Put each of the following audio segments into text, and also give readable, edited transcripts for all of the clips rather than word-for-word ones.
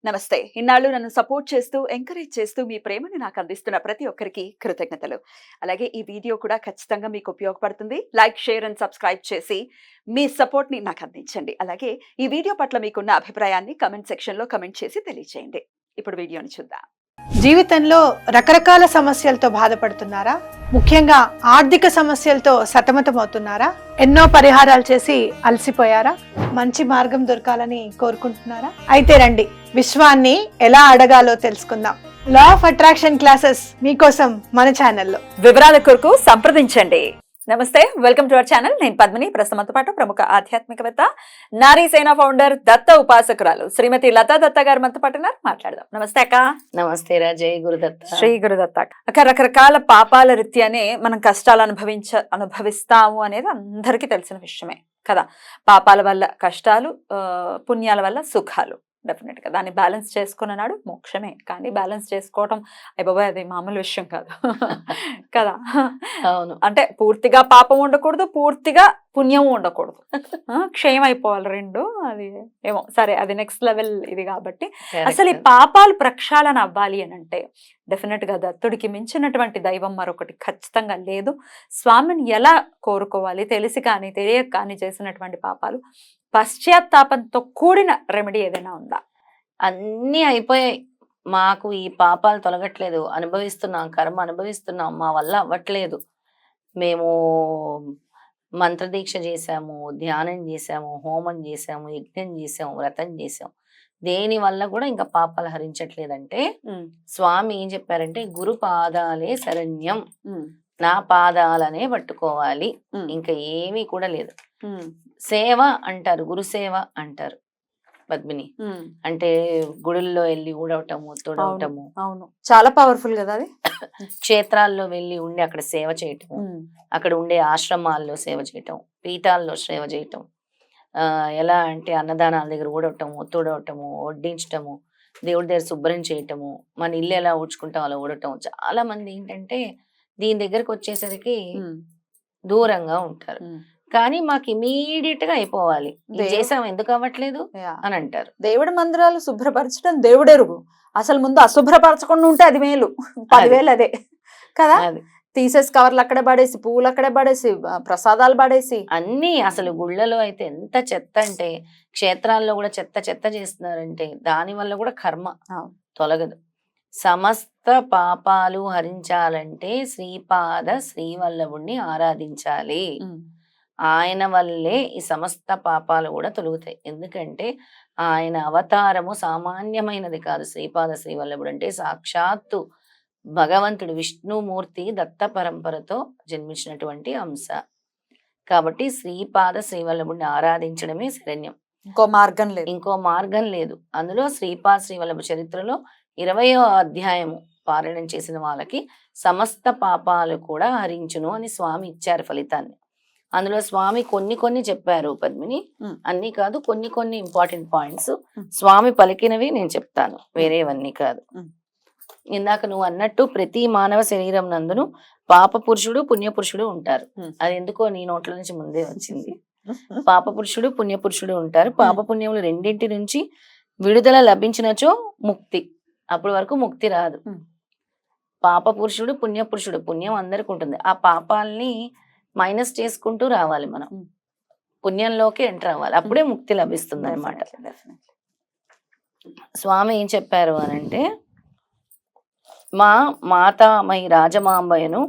నమస్తే. ఇన్నాళ్ళు నన్ను సపోర్ట్ చేస్తూ, ఎంకరేజ్ చేస్తూ మీ ప్రేమని నాకు అందిస్తున్న ప్రతి ఒక్కరికి కృతజ్ఞతలు. అలాగే ఈ వీడియో కూడా ఖచ్చితంగా మీకు ఉపయోగపడుతుంది. లైక్, షేర్ అండ్ సబ్స్క్రైబ్ చేసి మీ సపోర్ట్‌ని నాకు అందించండి. అలాగే ఈ వీడియో పట్ల మీకున్న అభిప్రాయాన్ని కామెంట్ సెక్షన్‌లో కామెంట్ చేసి తెలియజేయండి. ఇప్పుడు వీడియోని చూద్దాం. జీవితంలో రకరకాల సమస్యలతో బాధపడుతున్నారా? ముఖ్యంగా ఆర్థిక సమస్యలతో సతమతమవుతున్నారా? ఎన్నో పరిహారాలు చేసి అలసిపోయారా? మంచి మార్గం దొరకాలని కోరుకుంటున్నారా? అయితే రండి, విశ్వాన్ని ఎలా అడగాలో తెలుసుకుందాం. లా ఆఫ్ అట్రాక్షన్ క్లాసెస్ మీకోసం మన ఛానల్లో. వివరాల కొరకు సంప్రదించండి. నమస్తే, వెల్కమ్ టు అవర్ ఛానల్. నేను పద్మిని. ప్రస్తుతంతో పాటు ప్రముఖ ఆధ్యాత్మికవేత్త, నారీ సేన ఫౌండర్, దత్త ఉపాసకురాలు శ్రీమతి లతా దత్త గారు మనతో పాటు ఉన్నారు. మాట్లాడదాం. నమస్తే అక్క. నమస్తే రా. జై గురుదత్త. శ్రీ గురుదత్త. అక్క, రకరకాల పాపాల రీత్యానే మనం కష్టాలు అనుభవిస్తాము అనేది అందరికీ తెలిసిన విషయమే కదా. పాపాల వల్ల కష్టాలు, పుణ్యాల వల్ల సుఖాలు. డెఫినెట్ గా దాన్ని బ్యాలెన్స్ చేసుకున్నాడు మోక్షమే. కానీ బ్యాలెన్స్ చేసుకోవటం అయిపోయి అది మామూలు విషయం కాదు కదా. అవును, అంటే పూర్తిగా పాపం ఉండకూడదు, పూర్తిగా పుణ్యం ఉండకూడదు. క్షయం అయిపోవాలి రెండు. అది ఏమో సరే, అది నెక్స్ట్ లెవెల్ ఇది. కాబట్టి అసలు ఈ పాపాలు ప్రక్షాళన అవ్వాలి అని అంటే డెఫినెట్ గా దత్తుడికి మించినటువంటి దైవం మరొకటి ఖచ్చితంగా లేదు. స్వామిని ఎలా కోరుకోవాలి? తెలిసి కానీ తెలియక కానీ చేసినటువంటి పాపాలు, పశ్చాత్తాపంతో కూడిన రెమెడీ ఏదైనా ఉందా? అన్నీ అయిపోయాయి. మాకు ఈ పాపాలు తొలగట్లేదు, అనుభవిస్తున్నాం, కర్మ అనుభవిస్తున్నాం, మా వల్ల అవ్వట్లేదు. మేము మంత్రదీక్ష చేసాము, ధ్యానం చేసాము, హోమం చేసాము, యజ్ఞం చేసాము, వ్రతం చేసాము, దేని వల్ల కూడా ఇంకా పాపాలు హరించట్లేదంటే స్వామి ఏం చెప్పారంటే, గురు పాదాలే శరణ్యం, నా పాదాలనే పట్టుకోవాలి, ఇంకా ఏమీ కూడా లేదు. సేవ అంటారు, గురు సేవ అంటారు పద్మిని. అంటే గుడుల్లో వెళ్ళి ఊడవటము, తొడవటము. అవును, చాలా పవర్ఫుల్ కదా అది. క్షేత్రాల్లో వెళ్ళి ఉండి అక్కడ సేవ చేయటము, అక్కడ ఉండే ఆశ్రమాల్లో సేవ చేయటం, పీఠాల్లో సేవ చేయటం. ఎలా అంటే అన్నదానాల దగ్గర ఊడవటము, తొడవటము, వడ్డించటము, దేవుడి దగ్గర శుభ్రం చేయటము, మన ఇల్లు ఎలా ఊడ్చుకుంటాం అలా ఊడటం. చాలా మంది ఏంటంటే దీని దగ్గరకు వచ్చేసరికి దూరంగా ఉంటారు. కానీ మాకు ఇమీడియట్ గా అయిపోవాలి, చేసాం, ఎందుకు అవ్వట్లేదు అని అంటారు. దేవుడి మందిరాలు శుభ్రపరచడం దేవుడెరుగు. అసలు ముందు అశుభ్రపరచకుండా ఉంటే అది మేలు. 10,000 అదే కదా. తీసేసి కవర్లు అక్కడే పడేసి, పువ్వులు అక్కడే పడేసి, ప్రసాదాలు పడేసి అన్ని. అసలు గుళ్ళలో అయితే ఎంత చెత్త అంటే, క్షేత్రాల్లో కూడా చెత్త చెత్త చేస్తున్నారంటే దాని వల్ల కూడా కర్మ తొలగదు. సమస్త పాపాలు హరించాలంటే శ్రీపాద శ్రీవల్లభుణ్ణి ఆరాధించాలి. ఆయన వల్లే ఈ సమస్త పాపాలు కూడా తొలుగుతాయి. ఎందుకంటే ఆయన అవతారము సామాన్యమైనది కాదు. శ్రీపాద శ్రీవల్లభుడు అంటే సాక్షాత్తు భగవంతుడు విష్ణుమూర్తి దత్త పరంపరతో జన్మించినటువంటి అంశ. కాబట్టి శ్రీపాద శ్రీవల్లభుడిని ఆరాధించడమే శరణ్యం. ఇంకో మార్గం లేదు. అందులో శ్రీపాద శ్రీవల్లభ చరిత్రలో 20వ అధ్యాయము పారాయణం చేసిన వాళ్ళకి సమస్త పాపాలు కూడా హరించును అని స్వామి ఇచ్చారు ఫలితాన్ని. అందులో స్వామి కొన్ని చెప్పారు పద్మిని, అన్ని కాదు, కొన్ని ఇంపార్టెంట్ పాయింట్స్ స్వామి పలికినవి నేను చెప్తాను, వేరేవన్నీ కాదు. ఇందాక నువ్వు అన్నట్టు ప్రతి మానవ శరీరం నందును పాప పురుషుడు పుణ్యపురుషుడు ఉంటారు. అది ఎందుకో నీ నోట్ల నుంచి ముందే వచ్చింది. పాప పురుషుడు పుణ్యపురుషుడు ఉంటారు. పాప పుణ్యములు రెండింటి నుంచి విడుదల లభించినచో ముక్తి. అప్పటి వరకు ముక్తి రాదు. పాప పురుషుడు పుణ్యపురుషుడు, పుణ్యం అందరికి ఉంటుంది. ఆ పాపాలని మైనస్ చేసుకుంటూ రావాలి, మనం పుణ్యంలోకి ఎంటర్ అవ్వాలి, అప్పుడే ముక్తి లభిస్తుంది అనమాట. స్వామి ఏం చెప్పారు అనంటే, మా మాతామహి రాజమాంబయను,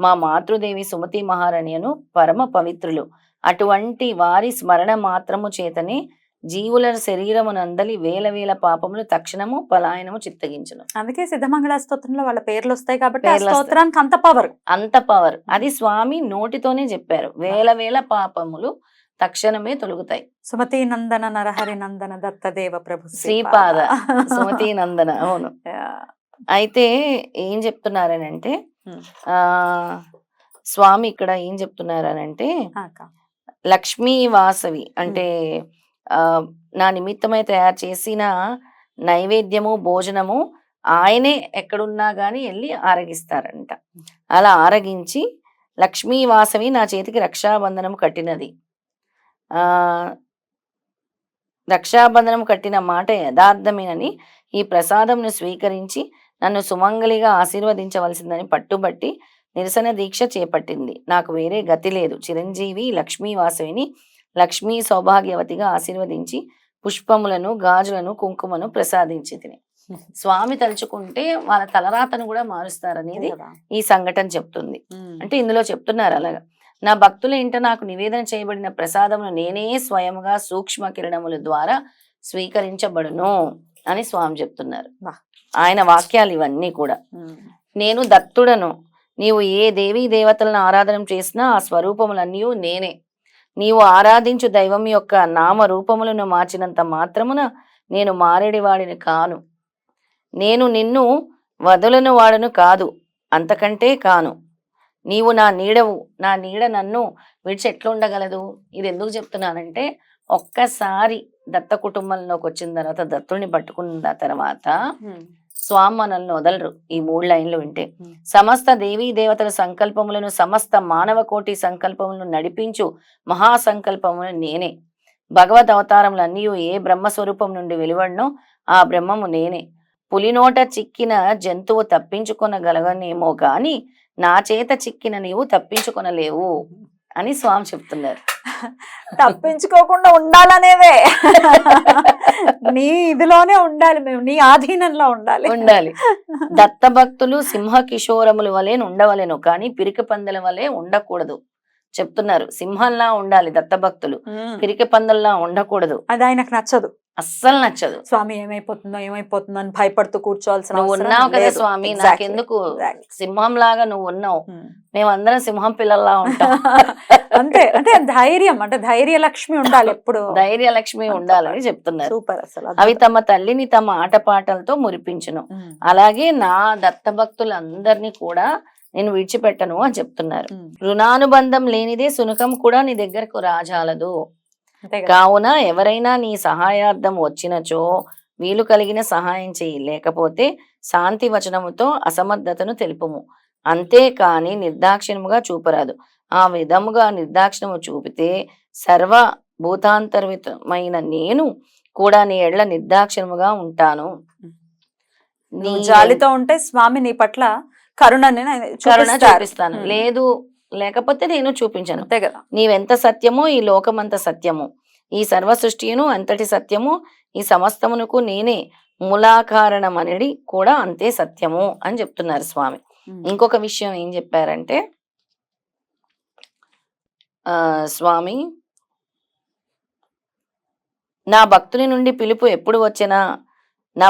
మా మాతృదేవి సుమతి మహారాణియను పరమ పవిత్రులు. అటువంటి వారి స్మరణ మాత్రము చేతనే జీవుల శరీరమునందలి వేల పాపములు తక్షణము పలాయనము చిత్తగించును. అందుకే సిద్ధమంగళ స్తోత్రంలో వాళ్ళ పేర్లు వస్తాయి కాబట్టి స్తోత్రానికి అంత పవర్. అది స్వామి నోటితోనే చెప్పారు. వేల పాపములు తక్షణమే తొలుగుతాయి. సుమతి నందన నరహరి నందన దత్తదేవ ప్రభు శ్రీపాద సుమతి నందన. అవును. అయితే ఏం చెప్తున్నారనంటే, స్వామి ఇక్కడ ఏం చెప్తున్నారనంటే, లక్ష్మీ వాసవి అంటే నా నిమిత్తమై తయారు చేసిన నైవేద్యము భోజనము ఆయనే ఎక్కడున్నా గాని వెళ్ళి ఆరగిస్తారంట. అలా ఆరగించి, లక్ష్మీ వాసవి నా చేతికి రక్షాబంధనము కట్టినది, రక్షాబంధనం కట్టిన మాట యథార్థమేనని ఈ ప్రసాదంను స్వీకరించి నన్ను సుమంగళిగా ఆశీర్వదించవలసిందని పట్టుబట్టి నిరసన దీక్ష చేపట్టింది. నాకు వేరే గతి లేదు. చిరంజీవి లక్ష్మీవాసవిని లక్ష్మీ సౌభాగ్యవతిగా ఆశీర్వదించి పుష్పములను గాజులను కుంకుమను ప్రసాదించి తిని. స్వామి తలుచుకుంటే వాళ్ళ తలరాతను కూడా మారుస్తారనేది ఈ సంఘటన చెప్తుంది. అంటే ఇందులో చెప్తున్నారు అలాగా, నా భక్తుల ఇంట నాకు నివేదన చేయబడిన ప్రసాదమును నేనే స్వయముగా సూక్ష్మ కిరణముల ద్వారా స్వీకరించబడును అని స్వామి చెప్తున్నారు. ఆయన వాక్యాలు ఇవన్నీ కూడా. నేను దత్తుడను, నీవు ఏ దేవీ దేవతలను ఆరాధన చేసినా ఆ స్వరూపములన్నీ నేనే. నీవు ఆరాధించు దైవం యొక్క నామ రూపములను మార్చినంత మాత్రమున నేను మారేడివాడిని కాను. నేను నిన్ను వదులను వాడను కాదు, అంతకంటే కాను. నీవు నా నీడవు, నా నీడ నన్ను విడిచి ఎట్లుండగలదు. ఇది ఎందుకు చెప్తున్నానంటే, ఒక్కసారి దత్త కుటుంబంలోకి వచ్చిన తర్వాత, దత్తుడిని పట్టుకున్న తర్వాత స్వామి మనల్ని వదలరు. ఈ 3 లైన్లు వింటే, సమస్త దేవీ దేవతల సంకల్పములను సమస్త మానవ కోటి సంకల్పములను నడిపించు మహాసంకల్పమును నేనే. భగవద్ అవతారములన్నీ ఏ బ్రహ్మస్వరూపం నుండి వెలువడినో ఆ బ్రహ్మము నేనే. పులినోట చిక్కిన జంతువు తప్పించుకొనగలగనేమో గాని నా చేత చిక్కిన నీవు తప్పించుకొనలేవు అని స్వామి చెప్తున్నారు. తప్పించుకోకుండా ఉండాలనేదే నీ ఇదిలోనే ఉండాలి, మేము నీ ఆధీనంలో ఉండాలి. దత్త భక్తులు సింహ కిషోరముల వలె ఉండవలెను, కానీ పిరికి పందెల వలె ఉండకూడదు చెప్తున్నారు. సింహంలా ఉండాలి దత్త భక్తులు, పిరికి పందల్లా ఉండకూడదు. అది ఆయనకు నచ్చదు, అస్సలు నచ్చదు. స్వామి ఏమైపోతుందో అని భయపడుతూ కూర్చోవాల్సిన నువ్వు ఉన్నావు కదా స్వామి, నాకెందుకు, సింహం లాగా నువ్వు ఉన్నావు, మేమందరం సింహం పిల్లల్లా ఉంటాం. అంతే, అంటే ధైర్యం, అంటే ధైర్య లక్ష్మి ఉండాలి, ఎప్పుడు ధైర్య లక్ష్మి ఉండాలని చెప్తున్నారు. సూపర్. అసలు అవి తమ తల్లిని తమ ఆటపాటలతో మురిపించును, అలాగే నా దత్త భక్తులందరినీ కూడా నేను విడిచిపెట్టను అని చెప్తున్నారు. రుణానుబంధం లేనిదే సునకం కూడా నీ దగ్గరకు రాజాలదు. కావున ఎవరైనా నీ సహాయార్థం వచ్చినచో వీలు కలిగిన సహాయం చెయ్యి, లేకపోతే శాంతి వచనముతో అసమర్థతను తెలుపుము. అంతేకాని నిర్దాక్షిణముగా చూపరాదు. ఆ విధముగా నిర్దాక్షిణము చూపితే సర్వ భూతాంతర్వితమైన నేను కూడా నీ ఎడ్ల నిర్దాక్షిణముగా ఉంటాను. నీ జాలితో ఉంటే స్వామి నీ పట్ల కరుణ చూపిస్తాను, లేదు లేకపోతే నేను చూపించను. అంతే కదా, నీవెంత సత్యమో ఈ లోకమంత సత్యము, ఈ సర్వ సృష్టియును అంతటి సత్యము, ఈ సమస్తమునకు నేనే మూలాకారణం అనేది కూడా అంతే సత్యము అని చెప్తున్నారు స్వామి. ఇంకొక విషయం ఏం చెప్పారంటే, స్వామి నా భక్తుని నుండి పిలుపు ఎప్పుడు వచ్చినా నా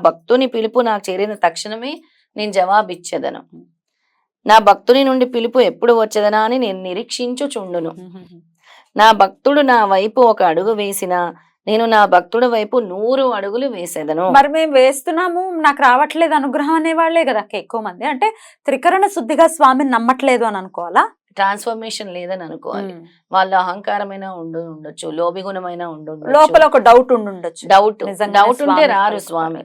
భక్తుని పిలుపు నాకు చేరిన తక్షణమే నేను జవాబిచ్చేదను. నా భక్తుని నుండి పిలుపు ఎప్పుడు వచ్చేదనా అని నేను నిరీక్షించుచుండును. నా భక్తుడు నా వైపు ఒక అడుగు వేసినా నేను నా భక్తుడి వైపు 100 అడుగులు వేసేదను. మరి మేము వేస్తున్నాము, నాకు రావట్లేదు అనుగ్రహం అనేవాళ్లే కదా ఎక్కువ మంది. అంటే త్రికరణ శుద్ధిగా స్వామిని నమ్మట్లేదు అని అనుకోవాలా, ట్రాన్స్ఫర్మేషన్ లేదని అనుకోవాలి. వాళ్ళ అహంకారమైన ఉండొచ్చు, లోభిగుణమైన ఉండొచ్చు, లోపల ఒక డౌట్ ఉండొచ్చు. డౌట్ ఉంటే రారు స్వామి,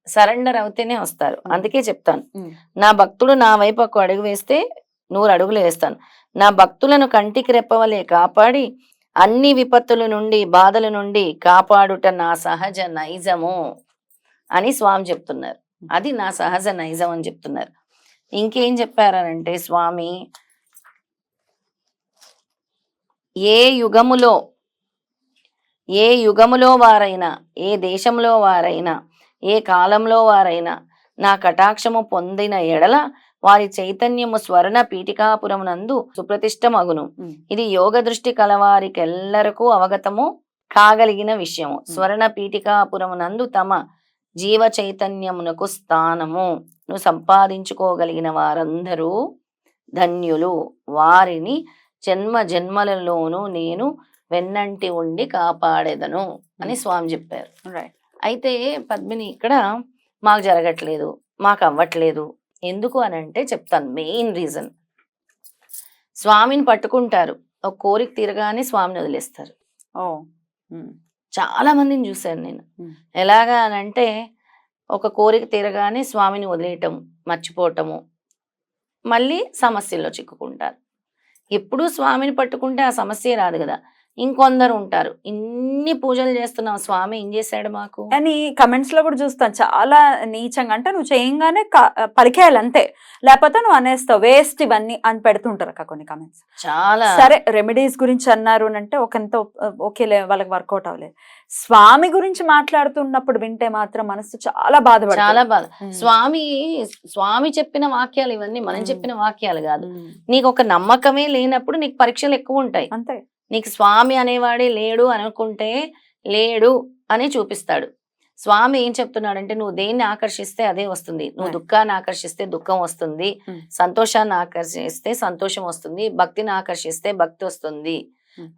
సరెండర్ అవుతేనే వస్తారు. అందుకే చెప్తాను, నా భక్తుడు నా వైపు ఒక అడుగు వేస్తే 100 అడుగులు వేస్తాను. నా భక్తులను కంటికి రెప్పవలే కాపాడి అన్ని విపత్తుల నుండి బాధల నుండి కాపాడుట నా సహజ నైజము అని స్వామి చెప్తున్నారు. అది నా సహజ నైజం అని చెప్తున్నారు. ఇంకేం చెప్పారనంటే స్వామి, ఏ యుగములో వారైనా, ఏ దేశంలో వారైనా, ఏ కాలంలో వారైనా నా కటాక్షము పొందిన ఎడల వారి చైతన్యము స్వర్ణ పీఠికాపురమునందు సుప్రతిష్టమగును. ఇది యోగ దృష్టి కలవారికెల్లరకు అవగతము కాగలిగిన విషయము. స్వర్ణ పీఠికాపురమునందు తమ జీవ చైతన్యమునకు స్థానమును సంపాదించుకోగలిగిన వారందరూ ధన్యులు. వారిని జన్మ జన్మలలోనూ నేను వెన్నంటి ఉండి కాపాడేదను అని స్వామి చెప్పారు. అయితే పద్మిని, ఇక్కడ మాకు జరగట్లేదు, మాకు అవ్వట్లేదు ఎందుకు అని అంటే చెప్తాను. మెయిన్ రీజన్, స్వామిని పట్టుకుంటారు, ఒక కోరిక తీరగానే స్వామిని వదిలేస్తారు. చాలా మందిని చూశాను నేను. ఎలాగా అని అంటే, ఒక కోరిక తీరగానే స్వామిని వదిలేయటం, మర్చిపోవటము, మళ్ళీ సమస్యల్లో చిక్కుకుంటారు. ఎప్పుడూ స్వామిని పట్టుకుంటే ఆ సమస్య రాదు కదా. ఇంకొందరు ఉంటారు ఇన్ని పూజలు చేస్తున్నావు స్వామి ఏం చేశాడు మాకు అని కమెంట్స్ లో కూడా చూస్తాను చాలా నీచంగా. అంటే నువ్వు చేయంగానే పలికేయాలి అంతే, లేకపోతే నువ్వు అనేస్తావు వేస్ట్ ఇవన్నీ అని పెడుతుంటారు అక్క కొన్ని కమెంట్స్. చాలా సరే రెమెడీస్ గురించి అన్నారు అంటే ఒకంత ఓకేలే, వాళ్ళకి వర్కౌట్ అవ్వలేదు. స్వామి గురించి మాట్లాడుతున్నప్పుడు వింటే మాత్రం మనసు చాలా బాధపడుతుంది. చాలా బాధ. స్వామి చెప్పిన వాక్యాలు ఇవన్నీ మనం చెప్పిన వాక్యాలు కాదు. నీకు ఒక నమ్మకమే లేనప్పుడు నీకు పరీక్షలు ఎక్కువ ఉంటాయి. అంతే. నీకు స్వామి అనేవాడే లేడు అనుకుంటే లేడు అని చూపిస్తాడు. స్వామి ఏం చెప్తున్నాడంటే నువ్వు దేన్ని ఆకర్షిస్తే అదే వస్తుంది. నువ్వు దుఃఖాన్ని ఆకర్షిస్తే దుఃఖం వస్తుంది, సంతోషాన్ని ఆకర్షిస్తే సంతోషం వస్తుంది, భక్తిని ఆకర్షిస్తే భక్తి వస్తుంది,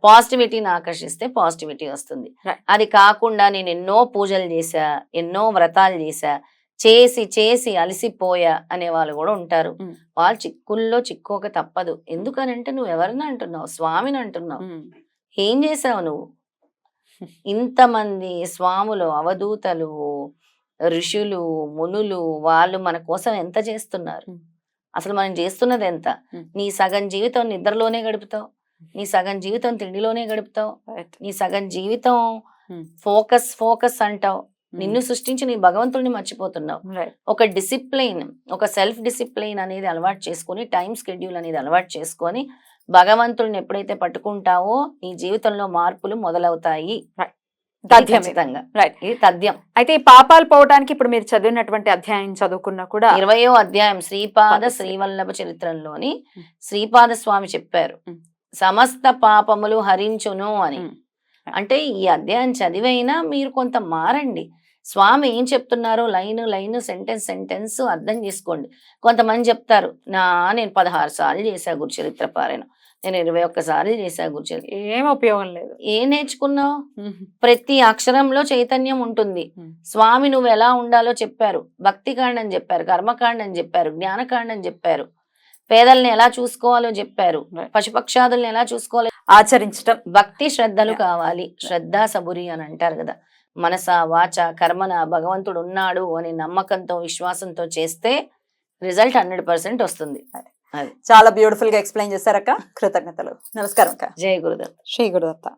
పాజిటివిటీని ఆకర్షిస్తే పాజిటివిటీ వస్తుంది. అది కాకుండా నేను ఎన్నో పూజలు చేశా, ఎన్నో వ్రతాలు చేశా, చేసి చేసి అలసిపోయా అనే వాళ్ళు కూడా ఉంటారు. వాళ్ళు చిక్కుల్లో చిక్కోక తప్పదు. ఎందుకనంటే నువ్వు ఎవరిని అంటున్నావు? స్వామిని అంటున్నావు. ఏం చేసావు నువ్వు? ఇంతమంది స్వాములు, అవధూతలు, ఋషులు, మునులు వాళ్ళు మన కోసం ఎంత చేస్తున్నారు? అసలు మనం చేస్తున్నది ఎంత? నీ సగం జీవితం నిద్రలోనే గడుపుతావు, నీ సగం జీవితం తిండిలోనే గడుపుతావు, నీ సగం జీవితం ఫోకస్ ఫోకస్ అంటావు. నిన్ను సృష్టించి నీ భగవంతుడిని మర్చిపోతున్నావు. ఒక డిసిప్లైన్, ఒక సెల్ఫ్ డిసిప్లైన్ అనేది అలవాటు చేసుకొని, టైం స్కెడ్యూల్ అనేది అలవాటు చేసుకొని భగవంతుడిని ఎప్పుడైతే పట్టుకుంటావో నీ జీవితంలో మార్పులు మొదలవుతాయి. ఖచ్చితంగా. ఇది తథ్యం. అయితే ఈ పాపాలు పోవడానికి ఇప్పుడు మీరు చదివినటువంటి అధ్యాయం చదువుకున్నా కూడా 20వ అధ్యాయం శ్రీపాద శ్రీవల్లభ చరిత్రలోని శ్రీపాద స్వామి చెప్పారు సమస్త పాపములు హరించును అని. అంటే ఈ అధ్యాయం చదివైనా మీరు కొంత మారండి. స్వామి ఏం చెప్తున్నారో లైన్ లైన్ సెంటెన్స్ సెంటెన్స్ అర్థం చేసుకోండి. కొంతమంది చెప్తారు నేను 16 సార్లు చేశా గురుచరిత్ర పారాయణం, నేను 21 సార్లు చేశా గురుచరిత్ర. ఏం ఉపయోగం లేదు. ఏం నేర్చుకున్నావు? ప్రతి అక్షరంలో చైతన్యం ఉంటుంది. స్వామి నువ్వు ఎలా ఉండాలో చెప్పారు, భక్తి కాండం చెప్పారు, కర్మకాండం చెప్పారు, జ్ఞానకాండం చెప్పారు, పేదల్ని ఎలా చూసుకోవాలో చెప్పారు, పశుపక్షాదుల్ని ఎలా చూసుకోవాలో ఆచరించడం. భక్తి శ్రద్ధలు కావాలి. శ్రద్ధ సబురి అని అంటారు కదా. మనస వాచ కర్మన భగవంతుడు ఉన్నాడు అనే నమ్మకంతో విశ్వాసంతో చేస్తే రిజల్ట్ 100% వస్తుంది. చాలా బ్యూటిఫుల్ గా ఎక్స్ప్లెయిన్ చేశారక్క. కృతజ్ఞతలు. నమస్కారం అక్క. జయ గురుదత్త. శ్రీ గురుదత్త.